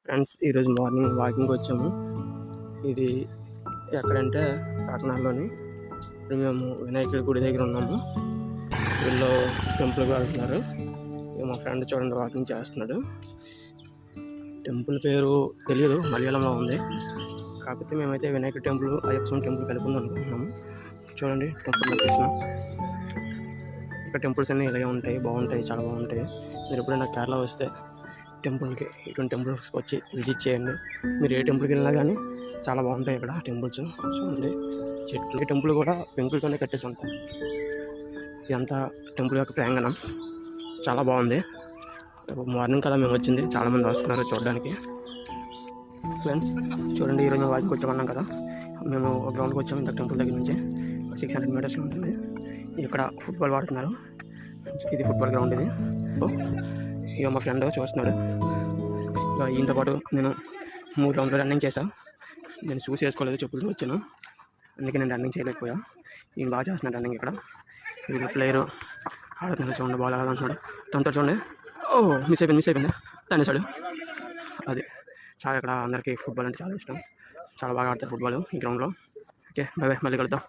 Friends ఈరోజు morning వాకింగ్కి వచ్చాము. ఇది ఎక్కడంటే కాకినాడలోని. ఇప్పుడు మేము వినాయకుడి గుడి దగ్గర ఉన్నాము. వీళ్ళు టెంపుల్కి వెళ్తున్నారు. మా ఫ్రెండ్ చూడండి వాకింగ్ చేస్తున్నాడు. టెంపుల్ పేరు తెలియదు, మలయాళంలో ఉంది. కాకపోతే మేమైతే వినాయకుడి టెంపుల్, అయ్యప్ప స్వామి టెంపుల్కి వెళ్ళకుండా అనుకుంటున్నాము. చూడండి టెంపుల్ లొకేషన్. ఇక్కడ టెంపుల్స్ అన్నీ ఇలాగే ఉంటాయి, బాగుంటాయి, చాలా బాగుంటాయి. మీరు ఎప్పుడైనా కేరళ వస్తే టెంపుల్కి, ఇటువంటి టెంపుల్స్కి వచ్చి విజిట్ చేయండి. మీరు ఏ టెంపుల్కి వెళ్ళినా కానీ చాలా బాగుంటాయి ఇక్కడ టెంపుల్స్. చూడండి చెట్లు. ఈ టెంపుల్ కూడా పెంకులతోనే కట్టేసి ఉంటాయి. ఇదంతా టెంపుల్ యొక్క ప్రాంగణం చాలా బాగుంది. మార్నింగ్ కదా మేము వచ్చింది, చాలామంది వస్తున్నారు చూడడానికి. ఫ్రెండ్స్ చూడండి, ఈరోజు మేము వాకింగ్కి వచ్చామన్నాం కదా, మేము ఒక గ్రౌండ్కి వచ్చాము. ఇంత టెంపుల్ దగ్గర నుంచి 600 మీటర్స్లో ఉంటుంది. ఇక్కడ ఫుట్బాల్ ఆడుతున్నారు. ఇది ఫుట్బాల్ గ్రౌండ్. ఇది ఇక మా ఫ్రెండ్ చూస్తున్నాడు. ఇక ఈయనతో పాటు నేను 3 రౌండ్లు రన్నింగ్ చేశాను. నేను షూస్ వేసుకోలేదు, చెప్పులతో వచ్చాను, అందుకే నేను రన్నింగ్ చేయలేకపోయా. ఈయన బాగా చేస్తున్నాడు రన్నింగ్. ఇక్కడ వీళ్ళు ప్లేయరు ఆడుతున్నారు. చూడండి బాల్ ఆడుతున్నాడు. తనతో చూడండి, మిస్ అయిపోయింది తనేసాడు. అది చాలా, ఇక్కడ అందరికీ ఫుట్బాల్ అంటే చాలా ఇష్టం. చాలా బాగా ఆడతారు ఫుట్బాల్ ఈ గ్రౌండ్లో. ఓకే, బాయ్, మళ్ళీ కలుద్దాం.